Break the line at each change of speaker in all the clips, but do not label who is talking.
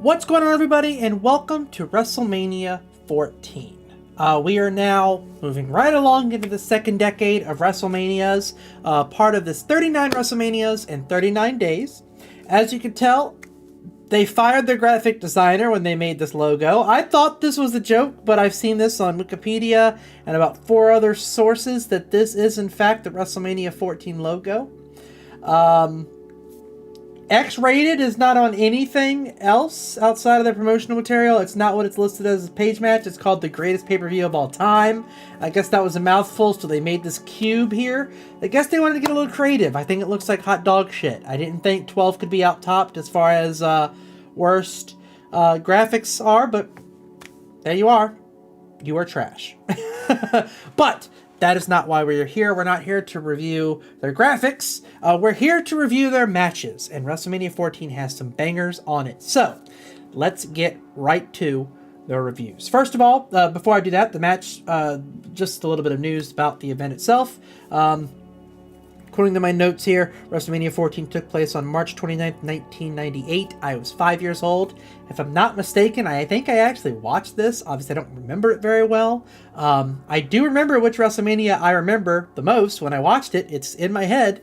What's going on, everybody, and welcome to Wrestlemania 14. We are now moving right along into the second decade of WrestleManias, part of this 39 WrestleManias in 39 days. As you can tell, they fired their graphic designer when they made this logo. I thought this was a joke, but I've seen this on Wikipedia and about 4 other sources that this is, in fact, the WrestleMania 14 logo. X-rated is not on anything else outside of their promotional material. It's not what it's listed as a page match. It's called the greatest pay-per-view of all time. I guess that was a mouthful, so they made this cube here. I guess they wanted to get a little creative. I think it looks like hot dog shit. I didn't think 12 could be out-topped as far as worst graphics are, but there you are. You are trash. But that is not why we're here. We're not here to review their graphics. We're here to review their matches, and WrestleMania 14 has some bangers on it. So, let's get right to their reviews. First of all, before I do that, the match, just a little bit of news about the event itself. According to my notes here, WrestleMania 14 took place on March 29th, 1998. I was 5 years old. If I'm not mistaken, I think I actually watched this. Obviously, I don't remember it very well. I do remember which WrestleMania I remember the most when I watched it. It's in my head.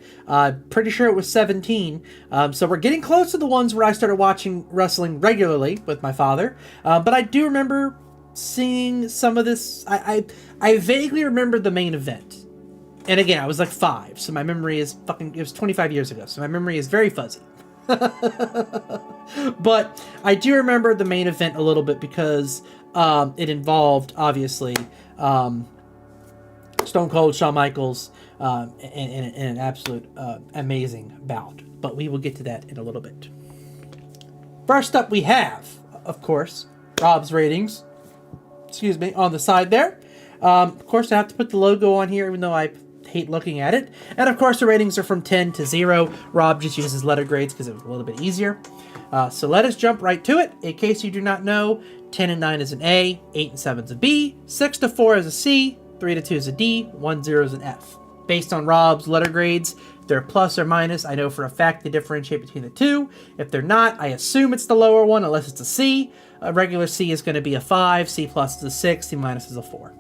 Pretty sure it was 17. So we're getting close to the ones where I started watching wrestling regularly with my father. But I do remember seeing some of this. I vaguely remember the main event. And again, I was like 5, so my memory is it was 25 years ago, so my memory is very fuzzy. But I do remember the main event a little bit because it involved, obviously, Stone Cold Shawn Michaels in an absolute amazing bout. But we will get to that in a little bit. First up, we have, of course, Rob's ratings. Excuse me, on the side there. Of course, I have to put the logo on here, even though I hate looking at it. And of course, the ratings are from 10 to 0. Rob just uses letter grades because it was a little bit easier. So let us jump right to it. In case you do not know, 10 and 9 is an A, 8 and 7 is a B, 6 to 4 is a C, 3 to 2 is a D, 1 0 is an F. Based on Rob's letter grades, they're plus or minus. I know for a fact they differentiate between the two. If they're not, I assume it's the lower one unless it's a C. A regular C is going to be a 5, C plus is a 6, C minus is a 4.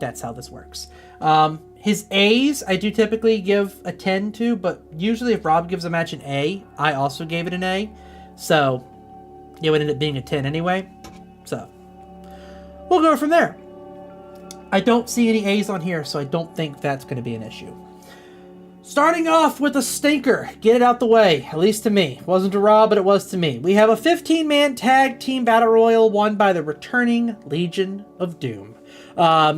That's how this works. His A's, I do typically give a 10 to, but usually if Rob gives a match an A, I also gave it an A. So, it would end up being a 10 anyway. So, we'll go from there. I don't see any A's on here, so I don't think that's going to be an issue. Starting off with a stinker. Get it out the way, at least to me. It wasn't to Rob, but it was to me. We have a 15-man tag team battle royal won by the returning Legion of Doom.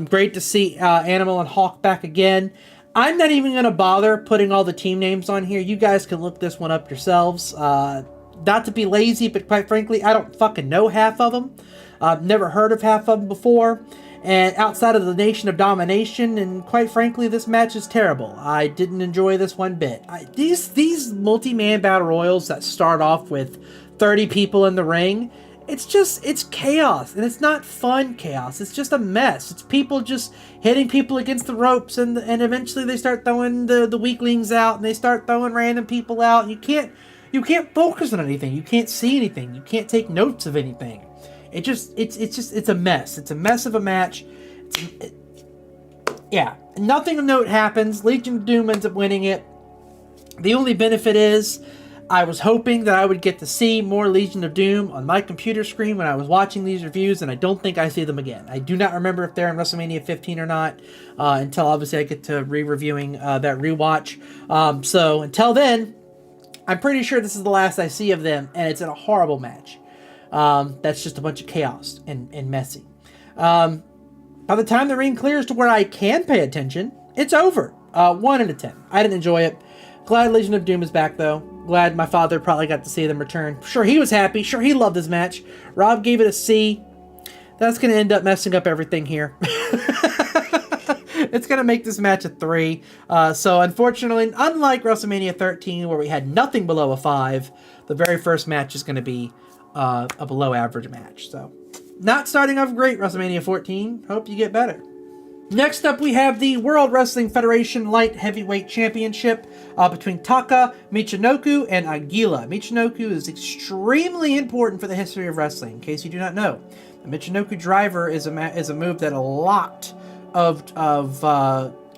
Great to see Animal and Hawk back again. I'm not even going to bother putting all the team names on here. You guys can look this one up yourselves. Not to be lazy, but quite frankly, I don't fucking know half of them. I've never heard of half of them before. And outside of the Nation of Domination, and quite frankly, this match is terrible. I didn't enjoy this one bit. These multi-man battle royals that start off with 30 people in the ring, it's chaos, and it's not fun chaos. It's just a mess. It's people just hitting people against the ropes, and eventually they start throwing the weaklings out, and they start throwing random people out, and you can't focus on anything. You can't see anything. You can't take notes of anything. It's a mess. It's a mess of a match. Yeah, nothing of note happens. Legion of Doom ends up winning it. The only benefit is I was hoping that I would get to see more Legion of Doom on my computer screen when I was watching these reviews, and I don't think I see them again. I do not remember if they're in WrestleMania 15 or not, until obviously I get to re-reviewing that rewatch. So until then, I'm pretty sure this is the last I see of them, and it's in a horrible match. That's just a bunch of chaos and messy. By the time the ring clears to where I can pay attention, it's over. 1 out of 10. I didn't enjoy it. Glad Legion of Doom is back, though. Glad my father probably got to see them return. Sure, he was happy. Sure, he loved this match. Rob gave it a C. That's going to end up messing up everything here. It's going to make this match a 3. So, unfortunately, unlike WrestleMania 13, where we had nothing below a 5, the very first match is going to be a below average match. So, not starting off great, WrestleMania 14. Hope you get better. Next up, we have the World Wrestling Federation Light Heavyweight Championship between Taka, Michinoku, and Aguila. Michinoku is extremely important for the history of wrestling, in case you do not know. The Michinoku driver is a move that a lot of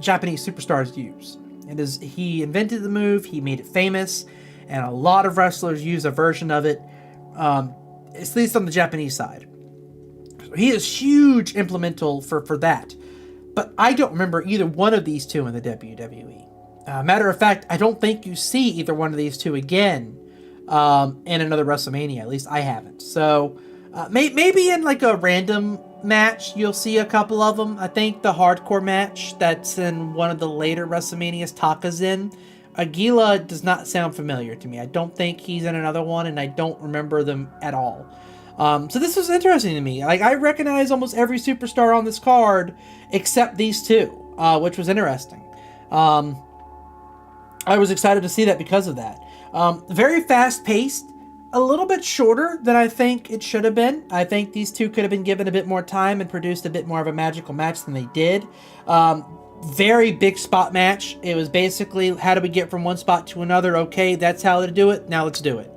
Japanese superstars use. He invented the move, he made it famous, and a lot of wrestlers use a version of it, at least on the Japanese side. So he is huge implemental for that. But I don't remember either one of these two in the WWE. Matter of fact, I don't think you see either one of these two again in another WrestleMania. At least I haven't. So maybe in like a random match, you'll see a couple of them. I think the hardcore match that's in one of the later WrestleManias Taka's in, Aguila does not sound familiar to me. I don't think he's in another one, and I don't remember them at all. So this was interesting to me. Like, I recognize almost every superstar on this card except these two, which was interesting. I was excited to see that because of that. Very fast-paced, a little bit shorter than I think it should have been. I think these two could have been given a bit more time and produced a bit more of a magical match than they did. Very big spot match. It was basically, how do we get from one spot to another? Okay, that's how to do it. Now let's do it.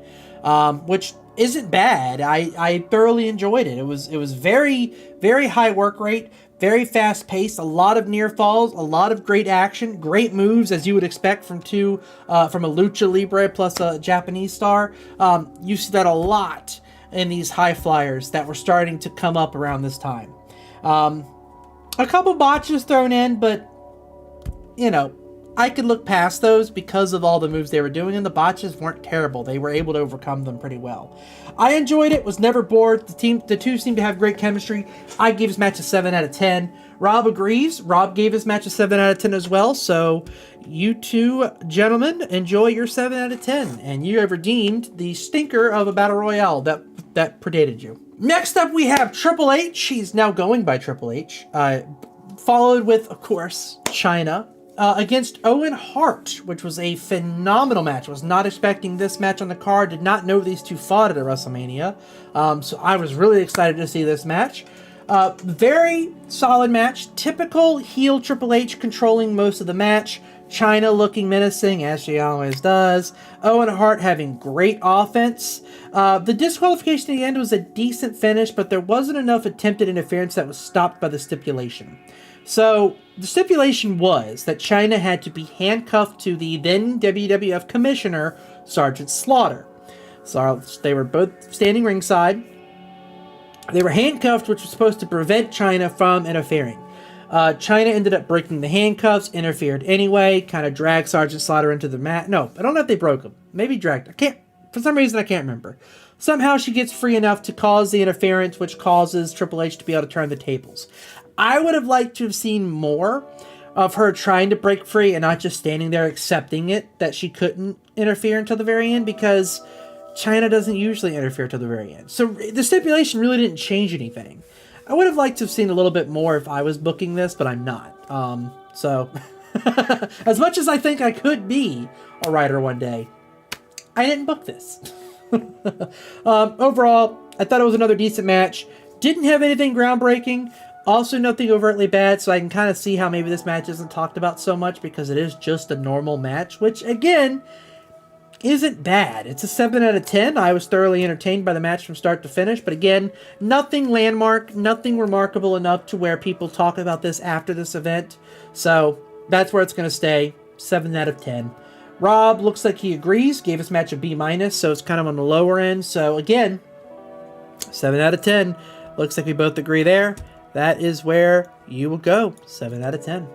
Which isn't bad. I thoroughly enjoyed it. It was very, very high work rate, very fast paced, a lot of near falls, a lot of great action, great moves as you would expect from a lucha libre plus a Japanese star. You see that a lot in these high flyers that were starting to come up around this time. A couple botches thrown in, but you know, I could look past those because of all the moves they were doing, and the botches weren't terrible. They were able to overcome them pretty well. I enjoyed it, was never bored. The two seemed to have great chemistry. I gave this match a 7 out of 10. Rob agrees. Rob gave this match a 7 out of 10 as well. So you two gentlemen, enjoy your 7 out of 10. And you have redeemed the stinker of a battle royale that predated you. Next up, we have Triple H. He's now going by Triple H. Followed with, of course, Chyna. Against Owen Hart, which was a phenomenal match. Was not expecting this match on the card. Did not know these two fought at a WrestleMania. So I was really excited to see this match. Very solid match. Typical heel Triple H controlling most of the match. Chyna looking menacing, as she always does. Owen Hart having great offense. The disqualification at the end was a decent finish, but there wasn't enough attempted interference that was stopped by the stipulation. So, the stipulation was that Chyna had to be handcuffed to the then WWF Commissioner, Sergeant Slaughter. So, they were both standing ringside. They were handcuffed, which was supposed to prevent Chyna from interfering. Chyna ended up breaking the handcuffs, interfered anyway, kind of dragged Sergeant Slaughter into the mat. No, I don't know if they broke him. Maybe dragged. For some reason, I can't remember. Somehow she gets free enough to cause the interference, which causes Triple H to be able to turn the tables. I would have liked to have seen more of her trying to break free and not just standing there accepting it, that she couldn't interfere until the very end, because Chyna doesn't usually interfere till the very end. So the stipulation really didn't change anything. I would have liked to have seen a little bit more if I was booking this, but I'm not. So as much as I think I could be a writer one day, I didn't book this. Overall, I thought it was another decent match. Didn't have anything groundbreaking. Also, nothing overtly bad, so I can kind of see how maybe this match isn't talked about so much, because it is just a normal match, which, again, isn't bad. It's a 7 out of 10. I was thoroughly entertained by the match from start to finish, but again, nothing landmark, nothing remarkable enough to where people talk about this after this event. So, that's where it's going to stay. 7 out of 10. Rob looks like he agrees, gave this match a B-, so it's kind of on the lower end. So, again, 7 out of 10. Looks like we both agree there. That is where you will go. 7 out of 10.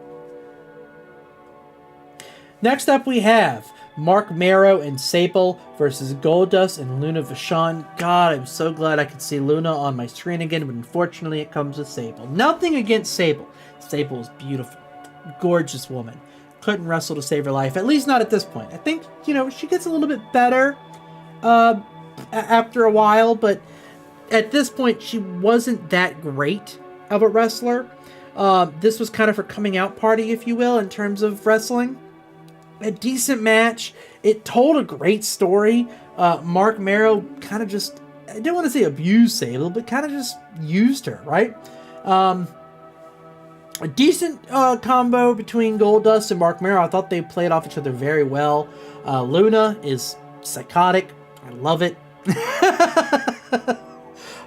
Next up, we have Mark Marrow and Sable versus Goldust and Luna Vachon. God, I'm so glad I could see Luna on my screen again, but unfortunately it comes with Sable. Nothing against Sable. Sable is beautiful. Gorgeous woman. Couldn't wrestle to save her life, at least not at this point. I think, she gets a little bit better after a while, but at this point she wasn't that great of a wrestler. This was kind of her coming out party, if you will, in terms of wrestling. A decent match. It told a great story. Mark Marrow kind of just, I don't want to say abused Sable, but kind of just used her, right? A decent combo between Goldust and Mark Mero. I thought they played off each other very well. Luna is psychotic. I love it.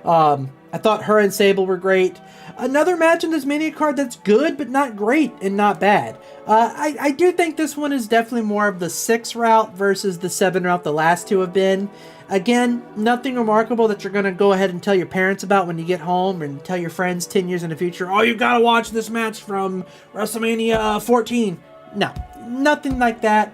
I thought her and Sable were great. Another match in this Mania card that's good, but not great and not bad. I do think this one is definitely more of the 6 route versus the 7 route the last two have been. Again, nothing remarkable that you're going to go ahead and tell your parents about when you get home and tell your friends 10 years in the future, oh, you got to watch this match from WrestleMania 14. No, nothing like that.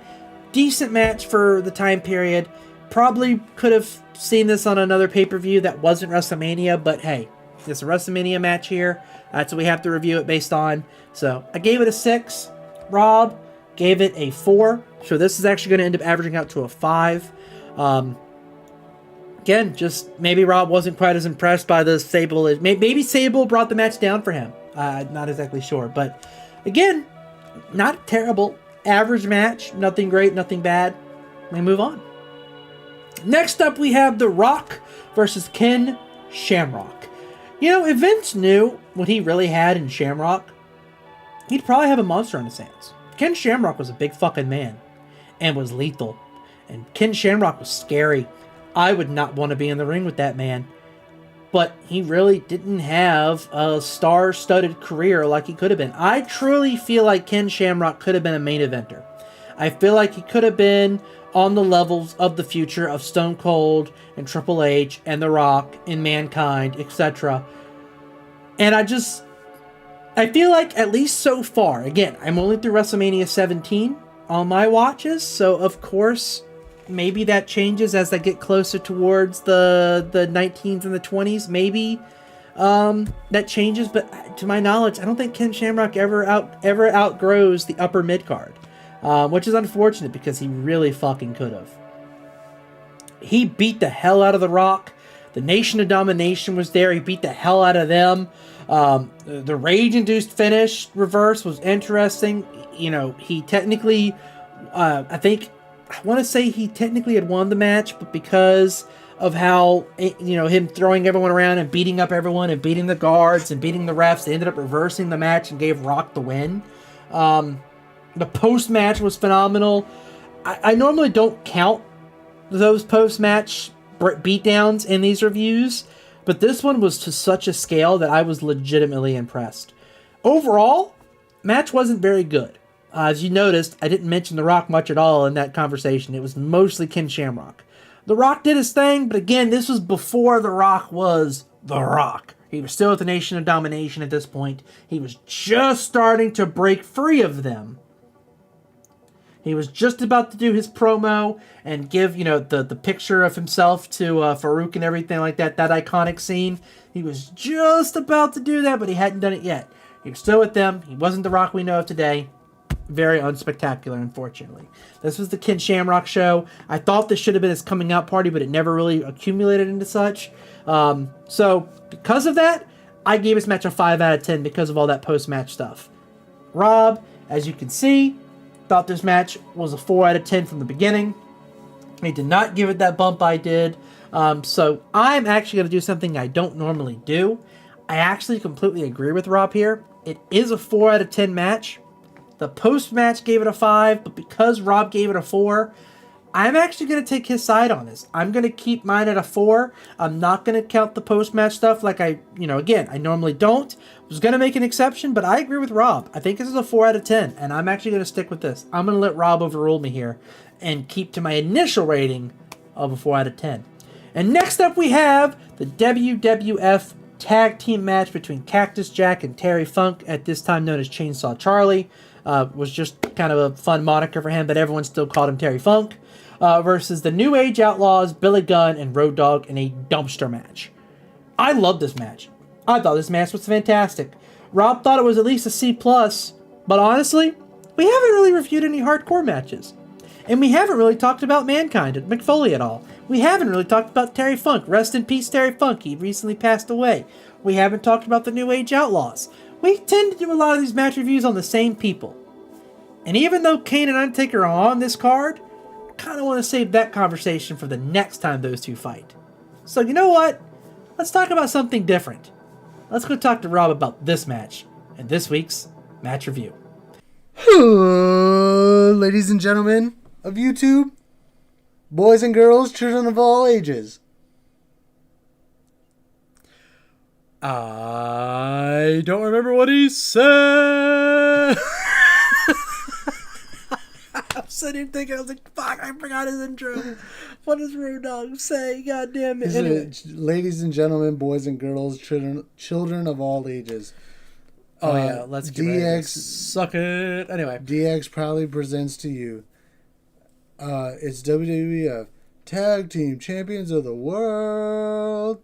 Decent match for the time period. Probably could have seen this on another pay-per-view that wasn't WrestleMania, but hey, it's a WrestleMania match here. That's what we have to review it based on. So I gave it a 6. Rob gave it a 4. So this is actually going to end up averaging out to a 5. Again, just maybe Rob wasn't quite as impressed by the Sable. Maybe Sable brought the match down for him. Not exactly sure. But again, not terrible. Average match. Nothing great, nothing bad. We move on. Next up, we have The Rock versus Ken Shamrock. You know, if Vince knew what he really had in Shamrock, he'd probably have a monster on his hands. Ken Shamrock was a big fucking man and was lethal. And Ken Shamrock was scary. I would not want to be in the ring with that man. But he really didn't have a star-studded career like he could have been. I truly feel like Ken Shamrock could have been a main eventer. I feel like he could have been on the levels of the future of Stone Cold and Triple H and The Rock and Mankind, etc. And I feel like, at least so far, again, I'm only through WrestleMania 17 on my watches, so of course, maybe that changes as I get closer towards the 19s and the 20s, maybe that changes, but to my knowledge, I don't think Ken Shamrock ever outgrows the upper mid-card. Which is unfortunate because he really fucking could have. He beat the hell out of The Rock. The Nation of Domination was there. He beat the hell out of them. The rage-induced finish reverse was interesting. You know, he technically, I want to say he technically had won the match, but because of how, you know, him throwing everyone around and beating up everyone and beating the guards and beating the refs, they ended up reversing the match and gave Rock the win. The post-match was phenomenal. I normally don't count those post-match beatdowns in these reviews, but this one was to such a scale that I was legitimately impressed. Overall, match wasn't very good. As you noticed, I didn't mention The Rock much at all in that conversation. It was mostly Ken Shamrock. The Rock did his thing, but again, this was before The Rock was The Rock. He was still with the Nation of Domination at this point. He was just starting to break free of them. He was just about to do his promo and give, you know, the picture of himself to Farouk and everything like that, that iconic scene. He was just about to do that, but he hadn't done it yet. He was still with them. He wasn't The Rock we know of today. Very unspectacular, unfortunately. This was the Ken Shamrock show. I thought this should have been his coming out party, but it never really accumulated into such. So, because of that, I gave this match a 5 out of 10 because of all that post-match stuff. Rob, as you can see, thought this match was a 4 out of 10 from the beginning. He did not give it that bump I did. So I'm actually going to do something I don't normally do. I actually completely agree with Rob here. It is a 4 out of 10 match. The post-match gave it a 5, but because Rob gave it a 4, I'm actually going to take his side on this. I'm going to keep mine at a 4. I'm not going to count the post-match stuff like I normally don't. I was going to make an exception, but I agree with Rob. I think this is a 4 out of 10, and I'm actually going to stick with this. I'm going to let Rob overrule me here and keep to my initial rating of a 4 out of 10. And next up we have the WWF Tag Team match between Cactus Jack and Terry Funk, at this time known as Chainsaw Charlie. Was just kind of a fun moniker for him, but everyone still called him Terry Funk. Versus the New Age Outlaws, Billy Gunn, and Road Dogg in a dumpster match. I love this match. I thought this match was fantastic. Rob thought it was at least a C+, but honestly, we haven't really reviewed any hardcore matches. And we haven't really talked about Mankind and Mick Foley at all. We haven't really talked about Terry Funk. Rest in peace, Terry Funk. He recently passed away. We haven't talked about the New Age Outlaws. We tend to do a lot of these match reviews on the same people. And even though Kane and Undertaker are on this card, I kind of want to save that conversation for the next time those two fight. So you know what? Let's talk about something different. Let's go talk to Rob about this match in this week's match review.
Ladies and gentlemen of YouTube, boys and girls, children of all ages.
I don't remember what he said. I'm sitting here thinking, I was like, fuck, I forgot his intro. What does Road Dogg say? God damn it. Anyway.
Ladies and gentlemen, boys and girls, children of all ages.
Oh, yeah, let's get ready to suck it. Anyway.
DX proudly presents to you, it's WWF Tag Team Champions of the World.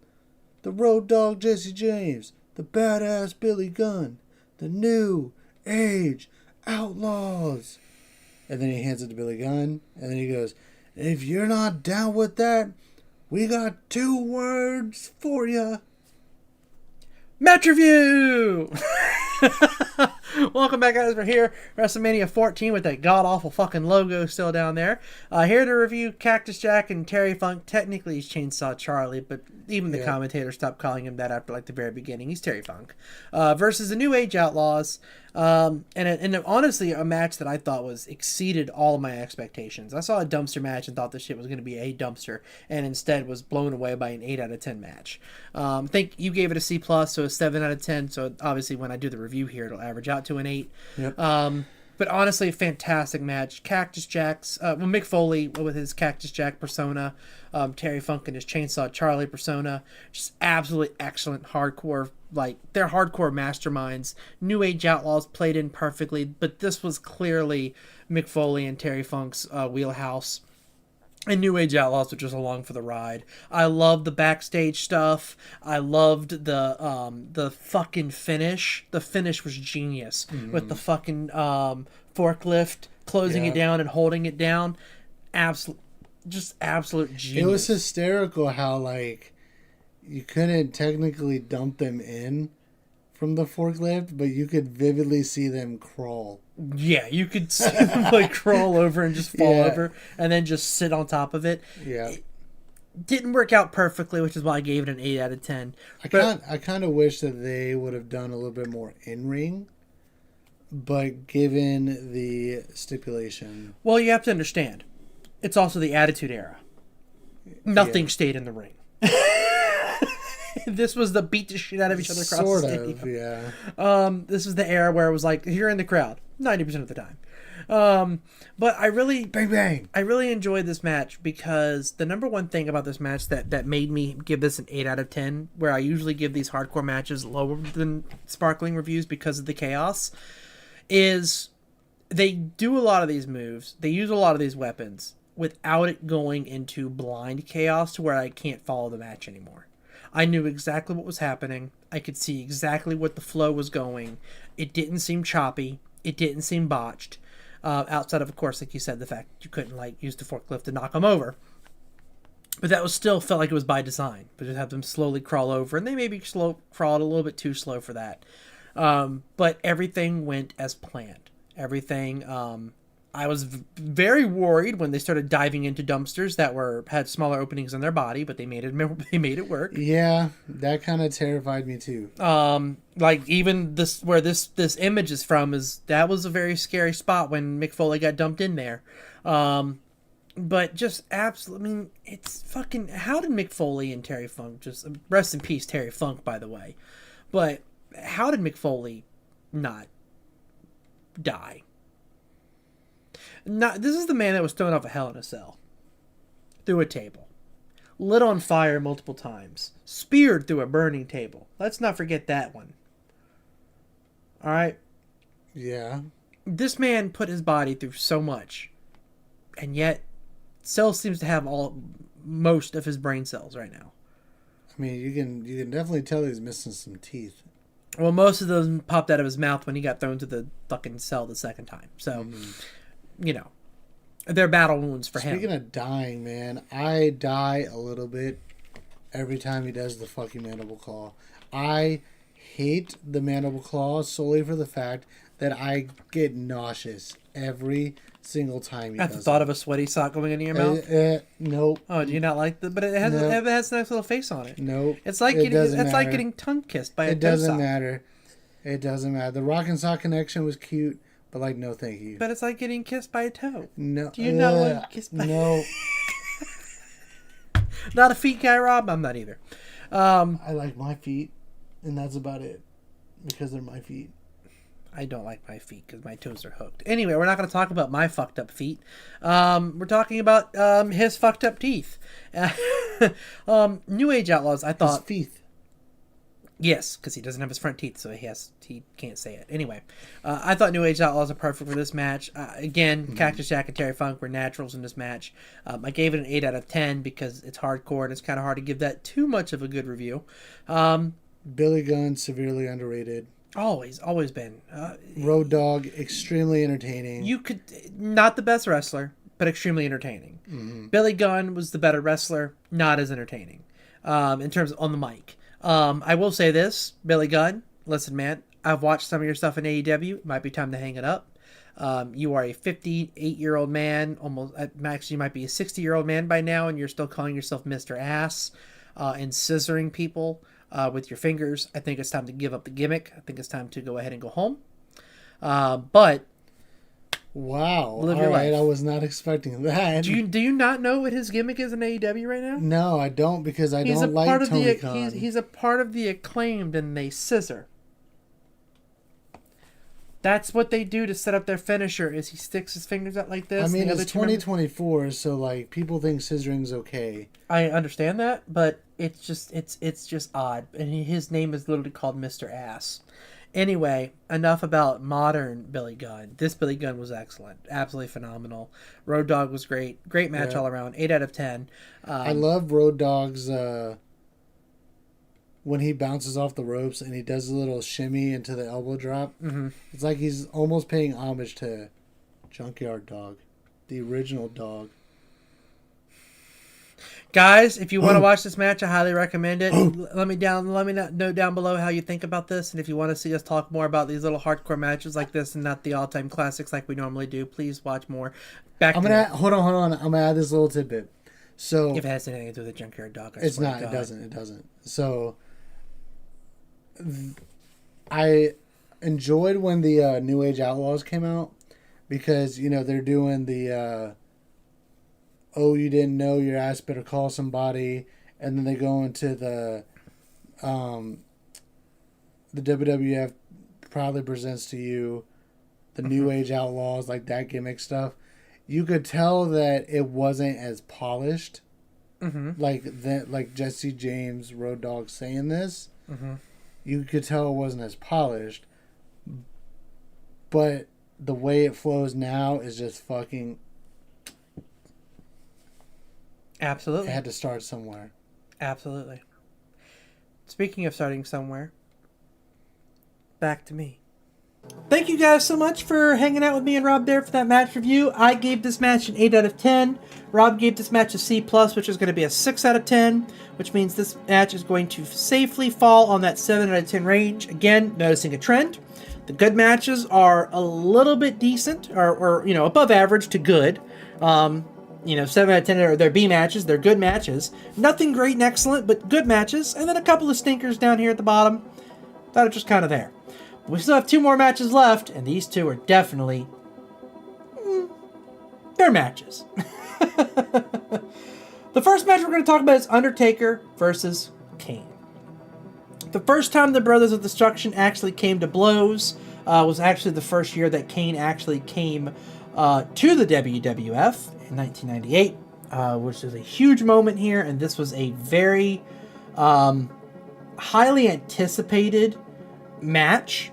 The Road Dogg Jesse James, the Badass Billy Gunn, the New Age Outlaws. And then he hands it to Billy Gunn, and then he goes, if you're not down with that, we got 2 words for you.
Match review! Welcome back, guys. We're here, Wrestlemania 14, with that god-awful fucking logo still down there. Here to review Cactus Jack and Terry Funk. Technically, he's Chainsaw Charlie, but even the commentator stopped calling him that after like the very beginning. He's Terry Funk. Versus the New Age Outlaws. And honestly, a match that I thought was exceeded all of my expectations. I saw a dumpster match and thought this shit was going to be a dumpster, and instead was blown away by an 8 out of 10 match. I think you gave it a C+, so a 7 out of 10. So obviously, when I do the review here, it'll average out to an 8.
Yep.
But honestly, a fantastic match. Cactus Jack's, Mick Foley with his Cactus Jack persona, Terry Funk and his Chainsaw Charlie persona, just absolutely excellent hardcore. Like, they're hardcore masterminds. New Age Outlaws played in perfectly, but this was clearly Mick Foley and Terry Funk's wheelhouse. And New Age Outlaws were just along for the ride. I loved the backstage stuff. I loved the fucking finish. The finish was genius with the fucking forklift closing it down and holding it down. Absolute genius.
It was hysterical how, like, you couldn't technically dump them in from the forklift, but you could vividly see them crawl.
Yeah, you could see them like crawl over and just fall over and then just sit on top of it.
Yeah.
It didn't work out perfectly, which is why I gave it an 8 out of 10.
I kind of wish that they would have done a little bit more in-ring, but given the stipulation...
Well, you have to understand, it's also the Attitude Era. Nothing stayed in the ring. This was the beat the shit out of each other across the stadium.
Sort of, yeah.
This is the era where it was like, you're in the crowd 90% of the time. But I really...
Bang, bang.
I really enjoyed this match because the number one thing about this match that made me give this an 8 out of 10, where I usually give these hardcore matches lower than sparkling reviews because of the chaos, is they do a lot of these moves. They use a lot of these weapons without it going into blind chaos to where I can't follow the match anymore. I knew exactly what was happening. I could see exactly what the flow was going. It didn't seem choppy. It didn't seem botched. Outside of course, like you said, the fact you couldn't like use the forklift to knock them over. But that was still felt like it was by design. But just have them slowly crawl over, and they maybe crawled a little bit too slow for that. But everything went as planned. Everything. I was very worried when they started diving into dumpsters that had smaller openings in their body, but they made it work.
Yeah, that kind of terrified me too.
Like even this where this image is from that was a very scary spot when Mick Foley got dumped in there. But just absolutely, I mean, it's fucking. How did Mick Foley and Terry Funk just rest in peace, Terry Funk, by the way? But how did Mick Foley not die? This is the man that was thrown off a Hell in a Cell, through a table, lit on fire multiple times, speared through a burning table. Let's not forget that one. All right?
Yeah. This
man put his body through so much, and yet Cell seems to have most of his brain cells right now.
I mean, you can definitely tell he's missing some teeth.
Well, most of those popped out of his mouth when he got thrown to the fucking cell the second time. So... You know, they're battle wounds for him.
Speaking of dying, man, I die a little bit every time he does the fucking mandible claw. I hate the mandible claw solely for the fact that I get nauseous every single time he does it.
At the thought of a sweaty sock going into your mouth?
Nope.
Oh, do you not like the? But it has a nice little face on it.
Nope.
It's like getting tongue kissed by a
It doesn't
sock.
matter. It doesn't matter. The Rock and Sock connection was cute, but like, no, thank you.
But it's like getting kissed by a toe.
No.
Do you not want to kiss by?
No.
Not a feet guy, Rob. I'm not either.
I like my feet, and that's about it, because they're my feet.
I don't like my feet because my toes are hooked. Anyway, we're not going to talk about my fucked up feet. We're talking about his fucked up teeth. New Age Outlaws, I thought...
His teeth.
Yes, because he doesn't have his front teeth, so he can't say it. Anyway, I thought New Age Outlaws are perfect for this match. Again, Cactus Jack and Terry Funk were naturals in this match. I gave it an 8 out of 10 because it's hardcore, and it's kind of hard to give that too much of a good review.
Billy Gunn, severely underrated.
Always been.
Road Dogg, extremely entertaining.
You could... Not the best wrestler, but extremely entertaining. Mm-hmm. Billy Gunn was the better wrestler, not as entertaining in terms of on the mic. I will say this, Billy Gunn, listen, man, I've watched some of your stuff in AEW. It might be time to hang it up. You are a 58-year-old man, almost, actually you might be a 60-year-old man by now, and you're still calling yourself Mr. Ass and scissoring people with your fingers. I think it's time to give up the gimmick. I think it's time to go ahead and go home. But
wow,
live your life.
I was not expecting that.
Do you not know what his gimmick is in AEW right now?
No, I don't, because I don't like Tony Khan.
He's a part of the Acclaimed, and they scissor. That's what they do to set up their finisher. Is he sticks his fingers out like this?
I mean, it's 2024, so like people think scissoring's okay.
I understand that, but it's just odd. And his name is literally called Mr. Ass. Anyway, enough about modern Billy Gunn. This Billy Gunn was excellent. Absolutely phenomenal. Road Dogg was great. Great match all around. 8 out of 10.
I love Road Dogg's when he bounces off the ropes and he does a little shimmy into the elbow drop. Mm-hmm. It's like he's almost paying homage to Junkyard Dog, the original dog.
Guys, if you want to watch this match, I highly recommend it. Let me know down below how you think about this, and if you want to see us talk more about these little hardcore matches like this and not the all-time classics like we normally do, please watch more.
Hold on. I'm gonna add this little tidbit. So
if it has anything to do with the Junkyard Dog,
it's not. It doesn't. So I enjoyed when the New Age Outlaws came out because they're doing the. Oh, you didn't know, your ass better call somebody. And then they go into the WWF proudly presents to you the New Age Outlaws, like that gimmick stuff. You could tell that it wasn't as polished. Mm-hmm. Like Jesse James, Road Dogg saying this. Mm-hmm. You could tell it wasn't as polished. But the way it flows now is just fucking...
Absolutely.
It had to start somewhere.
Absolutely. Speaking of starting somewhere, back to me. Thank you guys so much for hanging out with me and Rob there for that match review. I gave this match an 8 out of 10. Rob gave this match a C+, which is going to be a 6 out of 10, which means this match is going to safely fall on that 7 out of 10 range. Again, noticing a trend. The good matches are a little bit decent, or above average to good. 7 out of 10 are their B matches. They're good matches. Nothing great and excellent, but good matches. And then a couple of stinkers down here at the bottom that are just kind of there. But we still have 2 more matches left, and these 2 are definitely... they're matches. The first match we're going to talk about is Undertaker versus Kane. The first time the Brothers of Destruction actually came to blows was actually the first year that Kane actually came to the WWF. In 1998, which is a huge moment here, and this was a very highly anticipated match.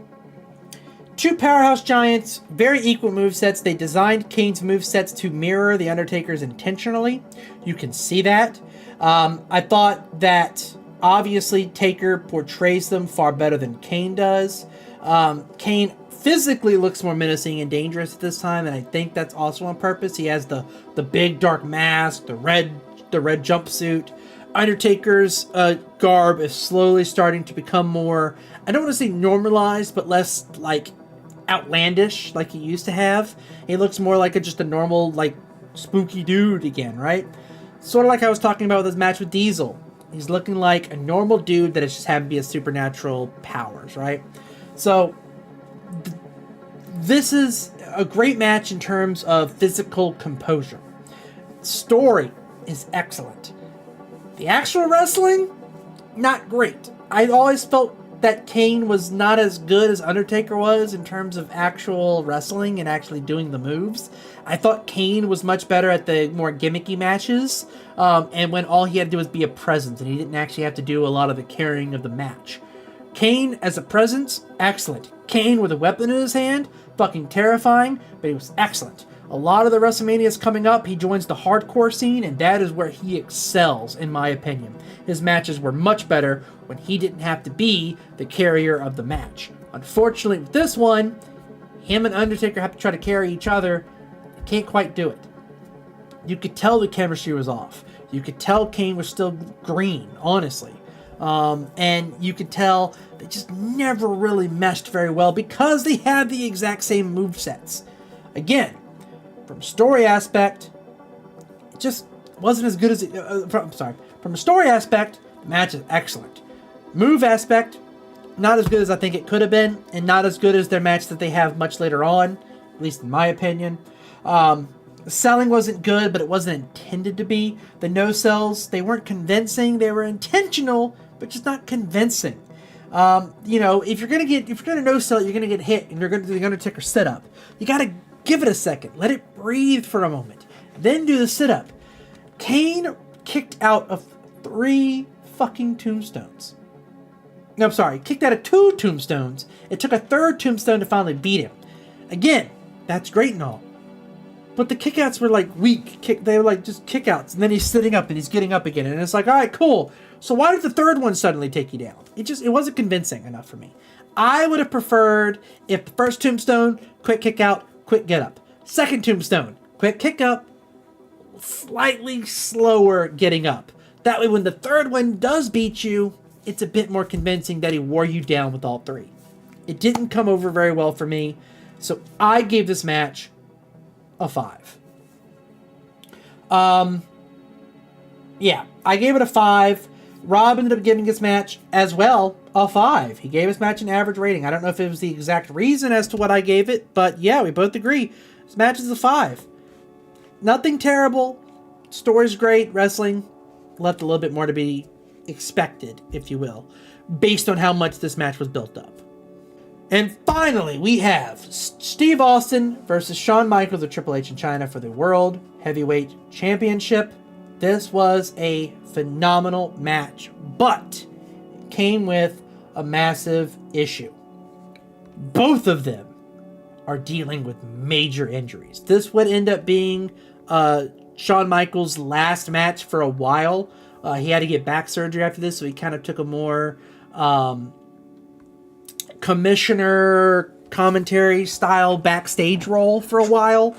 2 powerhouse giants, very equal movesets. They designed Kane's movesets to mirror The Undertaker's intentionally. You can see that. I thought that obviously Taker portrays them far better than Kane does. Kane physically looks more menacing and dangerous at this time, and I think that's also on purpose. He has the big dark mask, the red jumpsuit. Undertaker's garb is slowly starting to become more, I don't want to say normalized, but less like outlandish like he used to have. He looks more like just a normal, like, spooky dude again, right? Sort of like I was talking about with his match with Diesel. He's looking like a normal dude that has just happened to be a supernatural powers, right? So this is a great match in terms of physical composure. Story is excellent. The actual wrestling, not great. I always felt that Kane was not as good as Undertaker was in terms of actual wrestling and actually doing the moves. I thought Kane was much better at the more gimmicky matches, and when all he had to do was be a presence, and he didn't actually have to do a lot of the carrying of the match. Kane as a presence, excellent. Kane with a weapon in his hand, fucking terrifying, but he was excellent. A lot of the WrestleManias coming up, he joins the hardcore scene, and that is where he excels, in my opinion. His matches were much better when he didn't have to be the carrier of the match. Unfortunately, with this one, him and Undertaker have to try to carry each other. They can't quite do it. You could tell the chemistry was off. You could tell Kane was still green, honestly. And you could tell they just never really meshed very well because they had the exact same movesets. Again, from a story aspect, it just wasn't as good as it... From a story aspect, the match is excellent. Move aspect, not as good as I think it could have been, and not as good as their match that they have much later on, at least in my opinion. The selling wasn't good, but it wasn't intended to be. The no-sells, they weren't convincing. They were intentional, but just not convincing. If you're gonna no-sell, you're gonna get hit, and you're gonna do the Undertaker sit-up. You gotta give it a second. Let it breathe for a moment. Then do the sit-up. Kane kicked out of 3 fucking tombstones. No, I'm sorry. Kicked out of 2 tombstones. It took a 3rd tombstone to finally beat him. Again, that's great and all. But the kickouts were like weak. They were like just kickouts. And then he's sitting up and he's getting up again. And it's like, all right, cool. So why did the 3rd one suddenly take you down? It wasn't convincing enough for me. I would have preferred if the first tombstone, quick kick out, quick get up. Second tombstone, quick kick up, slightly slower getting up. That way when the 3rd one does beat you, it's a bit more convincing that he wore you down with all 3. It didn't come over very well for me, so I gave this match a 5. Yeah, I gave it a 5. Rob ended up giving his match as well a 5. He gave his match an average rating. I don't know if it was the exact reason as to what I gave it, but yeah, we both agree. This match is a 5. Nothing terrible. Story's great. Wrestling left a little bit more to be expected, if you will, based on how much this match was built up. And finally, we have Steve Austin versus Shawn Michaels of Triple H in China for the World Heavyweight Championship. This was a phenomenal match, but it came with a massive issue. Both of them are dealing with major injuries. This would end up being Shawn Michaels' last match for a while. He had to get back surgery after this, so he kind of took a more commissioner commentary style backstage role for a while.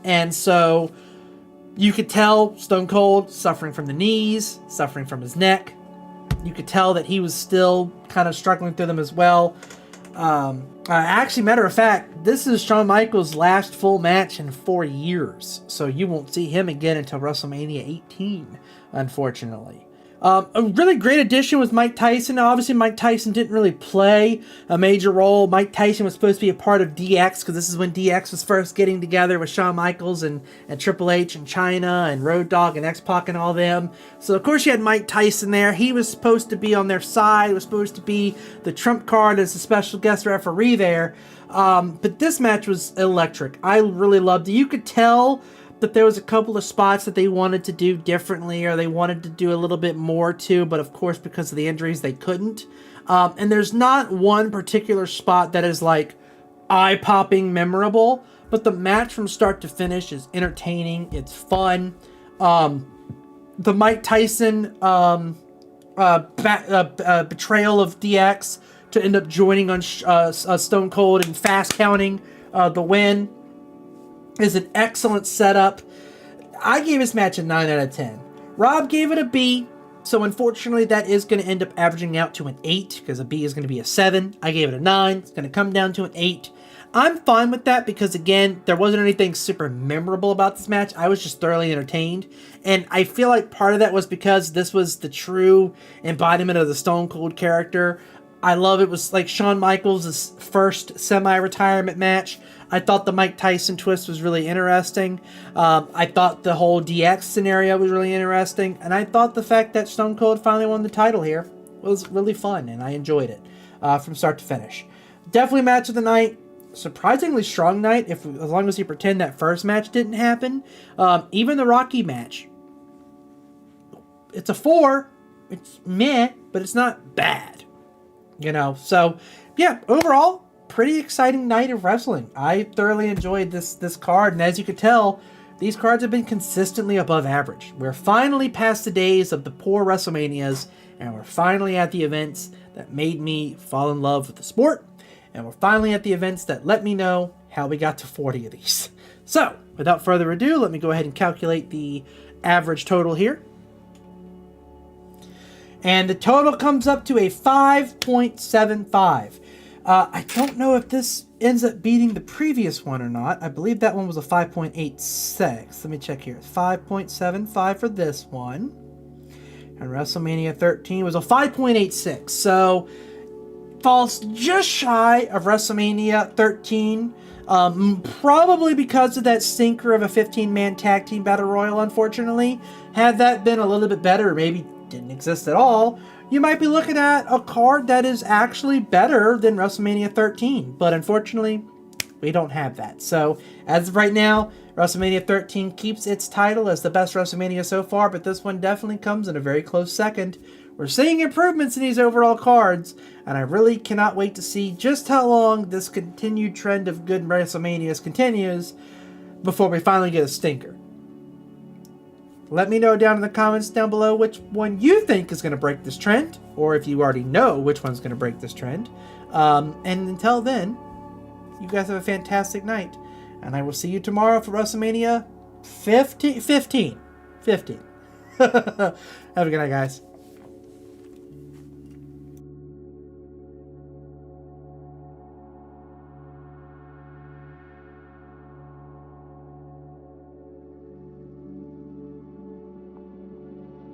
And so you could tell Stone Cold suffering from the knees, suffering from his neck. You could tell that he was still kind of struggling through them as well. Actually, matter of fact, this is Shawn Michaels' last full match in 4 years. So you won't see him again until WrestleMania 18, unfortunately. A really great addition was Mike Tyson. Now, obviously, Mike Tyson didn't really play a major role. Mike Tyson was supposed to be a part of DX, because this is when DX was first getting together with Shawn Michaels and Triple H and Chyna and Road Dogg and X-Pac and all them. So, of course, you had Mike Tyson there. He was supposed to be on their side. Was supposed to be the trump card as a special guest referee there. But this match was electric. I really loved it. You could tell that there was a couple of spots that they wanted to do differently, or they wanted to do a little bit more to, but of course because of the injuries they couldn't. And there's not one particular spot that is like eye-popping memorable, but the match from start to finish is entertaining, it's fun. The Mike Tyson betrayal of DX to end up joining on Stone Cold and fast counting the win is an excellent setup. I gave this match a 9 out of 10. Rob gave it a B, so unfortunately that is going to end up averaging out to an 8, because a B is going to be a 7. I gave it a 9. It's going to come down to an 8. I'm fine with that because, again, there wasn't anything super memorable about this match. I was just thoroughly entertained, and I feel like part of that was because this was the true embodiment of the Stone Cold character. I love it was like Shawn Michaels' first semi-retirement match. I thought the Mike Tyson twist was really interesting. I thought the whole DX scenario was really interesting. And I thought the fact that Stone Cold finally won the title here was really fun. And I enjoyed it from start to finish. Definitely match of the night. Surprisingly strong night, as long as you pretend that first match didn't happen. Even the Rocky match. It's a 4. It's meh, but it's not bad. You know, so yeah, overall, pretty exciting night of wrestling. I thoroughly enjoyed this card, and as you could tell, these cards have been consistently above average. We're finally past the days of the poor WrestleManias, and we're finally at the events that made me fall in love with the sport, and we're finally at the events that let me know how we got to 40 of these. So, without further ado, let me go ahead and calculate the average total here. And the total comes up to a 5.75. I don't know if this ends up beating the previous one or not. I believe that one was a 5.86. Let me check here. 5.75 for this one. And WrestleMania 13 was a 5.86. So, falls just shy of WrestleMania 13. Probably because of that stinker of a 15-man tag team battle royal, unfortunately. Had that been a little bit better, maybe didn't exist at all, you might be looking at a card that is actually better than WrestleMania 13. But unfortunately, we don't have that. So, as of right now, WrestleMania 13 keeps its title as the best WrestleMania so far, but this one definitely comes in a very close second. We're seeing improvements in these overall cards, and I really cannot wait to see just how long this continued trend of good WrestleManias continues before we finally get a stinker. Let me know down in the comments down below which one you think is going to break this trend, or if you already know which one's going to break this trend. And until then, you guys have a fantastic night, and I will see you tomorrow for WrestleMania 15. Have a good night, guys.